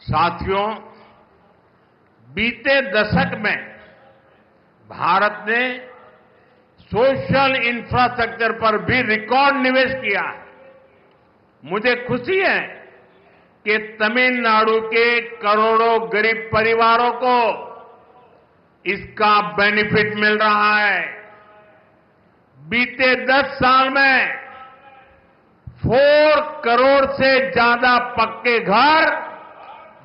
साथियों, बीते दशक में भारत ने सोशल इंफ्रास्ट्रक्चर पर भी रिकॉर्ड निवेश किया है। मुझे खुशी है कि तमिलनाडु के करोड़ों गरीब परिवारों को इसका बेनिफिट मिल रहा है। बीते 10 साल में 4 करोड़ से ज्यादा पक्के घर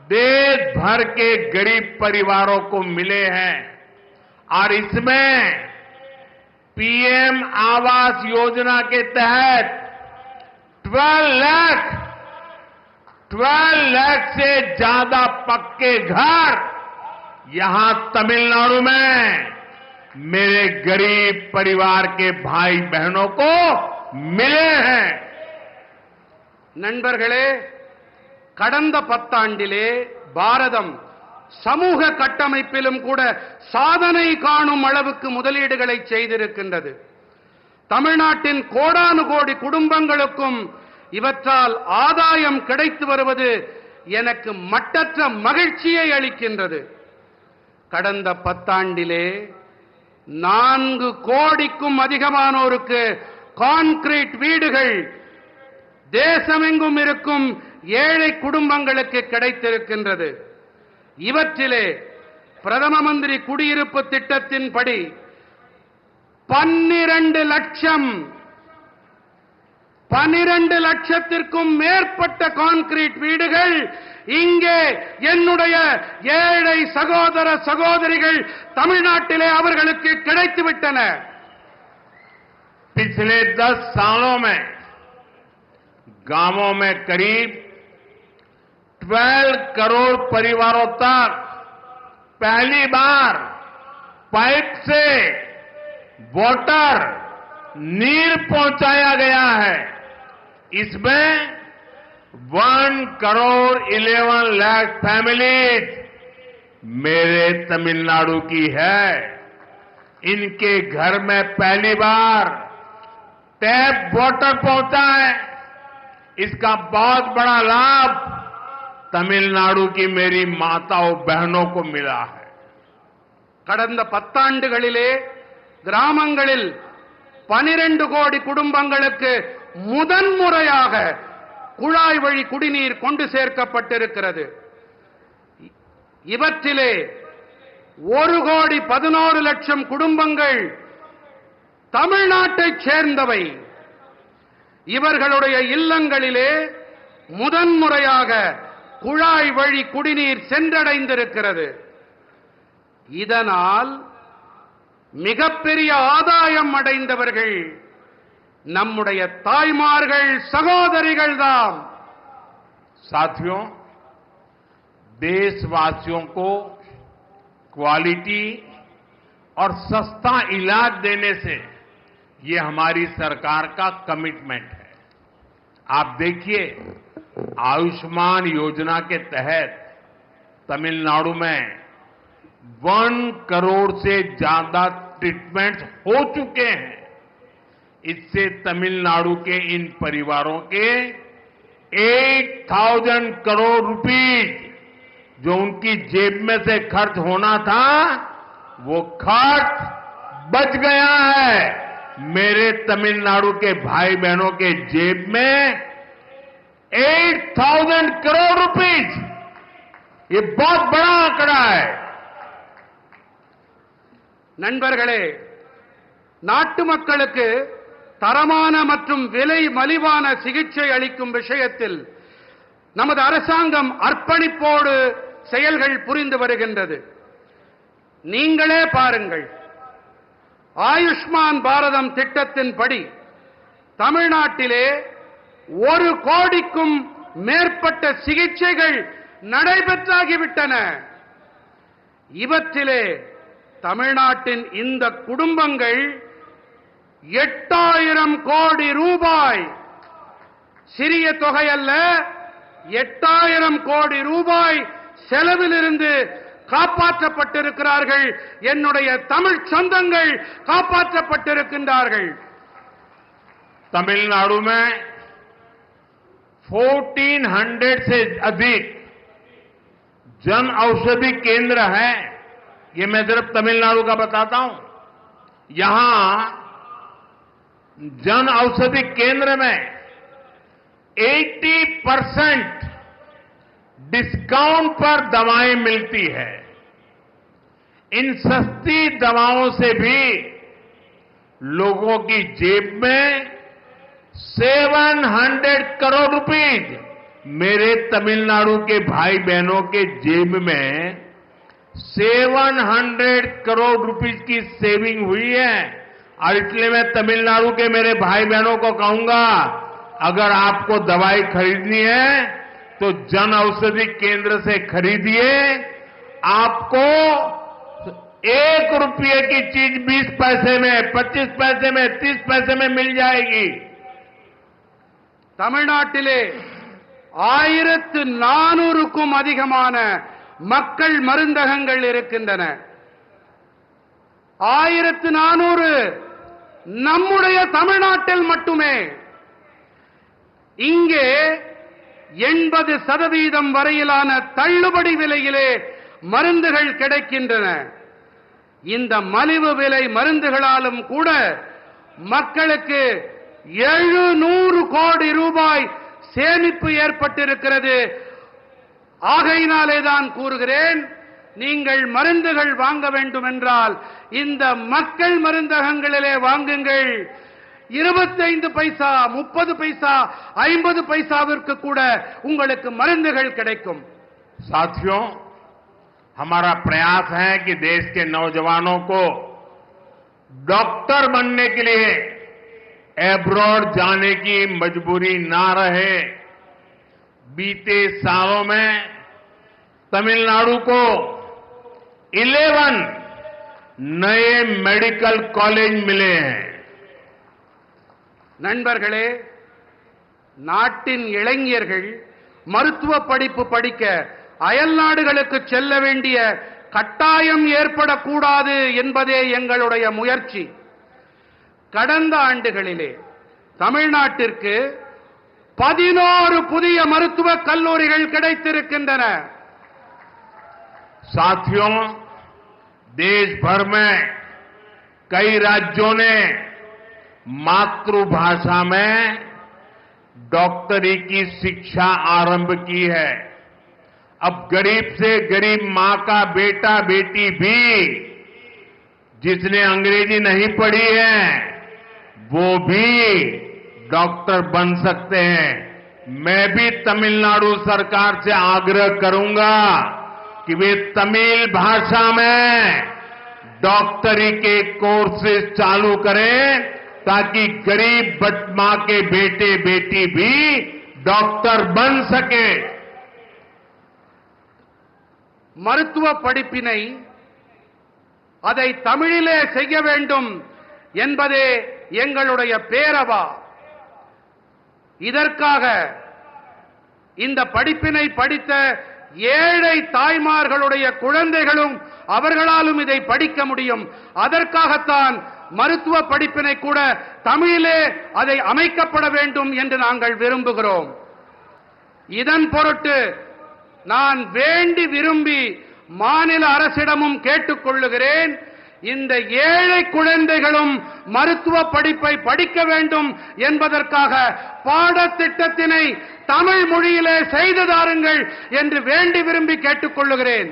देश भर के गरीब परिवारों को मिले हैं और इसमें पीएम आवास योजना के तहत 12 लाख से ज्यादा पक्के घर यहां तमिलनाडु में मेरे गरीब परिवार के भाई बहनों को मिले हैं। நண்பர்களே, கடந்த 10 ஆண்டிலே பாரதம் சமூக கட்டமைப்பிலும் கூட சாதனை காணும் அளவுக்கு முதலீடுகளை செய்திருக்கின்றது. தமிழ்நாட்டின் கோடானு கோடி குடும்பங்களுக்கும் இவற்றால் ஆதாயம் கிடைத்து வருவது எனக்கு மட்டற்ற மகிழ்ச்சியை அளிக்கின்றது. கடந்த 10 ஆண்டிலே 4 கோடிக்கும் அதிகமானோருக்கு கான்கிரீட் வீடுகள் தேசமெங்கும் இருக்கும் ஏழை குடும்பங்களுக்கு கிடைத்திருக்கின்றது. இவற்றிலே பிரதம மந்திரி குடியிருப்பு திட்டத்தின்படி 12 லட்சத்திற்கும் மேற்பட்ட கான்கிரீட் வீடுகள் இங்கே என்னுடைய ஏழை சகோதர சகோதரிகள் தமிழ்நாட்டிலே அவர்களுக்கு கிடைத்துவிட்டன. पिछले 10 सालों में गांवों में करीब 12 करोड़ परिवारों तक पहली बार पाइप से वाटर नीर पहुंचाया गया है। इसमें 1 करोड़ 11 लाख फैमिलीज मेरे तमिलनाडु की है। इनके घर में पहली बार टैप वाटर पहुंचा है। इसका बहुत बड़ा लाभ तमिलनाडु की मेरी माताओं बहनों को मिला है। கடந்த 10 ஆண்டுகளிலே கிராமங்களில் 12 கோடி குடும்பங்களுக்கு முதன்முறையாக குழாய் வழி குடிநீர் கொண்டு சேர்க்கப்பட்டிருக்கிறது. இவற்றிலே 1 கோடி 11 லட்சம் குடும்பங்கள் தமிழ்நாட்டைச் சேர்ந்தவை. இவர்களுடைய இல்லங்களிலே முதன்முறையாக குழாய் வழி குடிநீர் சென்றடைந்திருக்கிறது. இதனால் மிகப்பெரிய ஆதாயம் அடைந்தவர்கள் நம்முடைய தாய்மார்கள் சகோதரிகள் தாம். साथियों, देशवासियों को क्वालिटी और सस्ता इलाज देने से ये हमारी सरकार का कमिटमेंट है। आप देखिए, आयुष्मान योजना के तहत तमिलनाडु में 1 करोड़ से ज्यादा ट्रीटमेंट हो चुके हैं। इससे तमिलनाडु के इन परिवारों के 8,000 करोड़ रुपीज जो उनकी जेब में से खर्च होना था वो खर्च बच गया है। मेरे तमिलनाडु के भाई बहनों के जेब में 8,000 करोड़ रुपीज, ये बहुत बड़ा आंकड़ा है। நண்பர்களே, நாட்டு மக்களுக்கு தரமான மற்றும் விலை மலிவான சிகிச்சை அளிக்கும் விஷயத்தில் நமது அரசாங்கம் அர்ப்பணிப்போடு செயல்கள் புரிந்து வருகின்றது. நீங்களே பாருங்கள், ஆயுஷ்மான் பாரதம் திட்டத்தின்படி தமிழ்நாட்டிலே 1 கோடிக்கும் மேற்பட்ட சிகிச்சைகள் நடைபெற்றாகிவிட்டன. இவற்றிலே தமிழ்நாட்டின் இந்த குடும்பங்கள் 8,000 கோடி ரூபாய், சிறிய தொகை அல்ல, 8,000 கோடி ரூபாய் செலவிலிருந்து காப்பாற்றப்பட்டிருக்கிறார்கள். என்னுடைய தமிழ் சொந்தங்கள் காப்பாற்றப்பட்டிருக்கின்றார்கள். तमिलनाडु में 1400 से अधिक जन औषधि केंद्र है, ये मैं सिर्फ तमिलनाडु का बताता हूं। यहां जन औषधि केंद्र में 80% डिस्काउंट पर दवाएं मिलती है। इन सस्ती दवाओं से भी लोगों की जेब में 700 करोड़ रुपीज, मेरे तमिलनाडु के भाई बहनों के जेब में 700 करोड़ रुपीज की सेविंग हुई है। और इसलिए मैं तमिलनाडु के मेरे भाई बहनों को कहूंगा, अगर आपको दवाई खरीदनी है तो जन औषधि केंद्र से खरीदिए। आपको 1 रुपये की चीज 20 पैसे में, 25 पैसे में, 30 पैसे में मिल जाएगी। தமிழ்நாட்டிலே 1400க்கும் அதிகமான மக்கள் மருந்தகங்கள் இருக்கின்றன. 1400 நம்முடைய தமிழ்நாட்டில் மட்டுமே. இங்கே 80% வரையிலான தள்ளுபடி விலையிலே மருந்துகள் கிடைக்கின்றன. இந்த மலிவு விலை மருந்துகளாலும் கூட மக்களுக்கு 700 கோடி ரூபாய் சேமிப்பு ஏற்பட்டிருக்கிறது. ஆகையினாலே தான் கூறுகிறேன், நீங்கள் மருந்துகள் வாங்க வேண்டும் என்றால் இந்த மக்கள் மருந்தகங்களிலே வாங்குங்கள். 25 பைசா, 30 பைசா, 50 பைசாவிற்கு கூட உங்களுக்கு மருந்துகள் கிடைக்கும். साथियों, हमारा प्रयास है कि देश के नौजवानों को डॉक्टर बनने के लिए एब्रॉड जाने की मजबूरी ना रहे। बीते सालों में तमिलनाडु को 11 नए मेडिकल कॉलेज मिले हैं. நண்பர்களே, நாட்டின் இளைஞர்கள் மருத்துவ படிப்பு படிக்க அயல் நாடுகளுக்கு செல்ல வேண்டிய கட்டாயம் ஏற்படக்கூடாது என்பதே எங்களுடைய முயற்சி. கடந்த ஆண்டுகளிலே தமிழ்நாட்டிற்கு 11 புதிய மருத்துவக் கல்லூரிகள் கிடைத்திருக்கின்றன. साथियों, देश भर में कई राज्यों ने मातृभाषा में डॉक्टरी की शिक्षा आरंभ की है. अब गरीब से गरीब मां का बेटा बेटी भी जिसने अंग्रेजी नहीं पढ़ी है वो भी डॉक्टर बन सकते हैं. मैं भी तमिलनाडु सरकार से आग्रह करूंगा कि वे तमिल भाषा में डॉक्टरी के कोर्सेज चालू करें ताकि गरीब मां के बेटे बेटी भी डॉक्टर बन सके. மருத்துவ படிப்பினை அதை தமிழிலே செய்ய வேண்டும் என்பதே எங்களுடைய பேரவா. இதற்காக இந்த படிப்பினை படித்த ஏழை தாய்மார்களுடைய குழந்தைகளும் அவர்களாலும் இதை படிக்க முடியும். அதற்காகத்தான் மருத்துவ படிப்பினை கூட தமிழிலே அதை அமைக்கப்பட வேண்டும் என்று நாங்கள் விரும்புகிறோம். இதன் பொருட்டு நான் வேண்டி விரும்பி மாநில அரசிடமும் கேட்டுக்கொள்ளுகிறேன், இந்த ஏழை குழந்தைகளும் மருத்துவ படிப்பை படிக்க வேண்டும் என்பதற்காக பாடத்திட்டத்தினை தமிழ் மொழியிலே செய்து தாருங்கள் என்று வேண்டி விரும்பி கேட்டுக்கொள்ளுகிறேன்.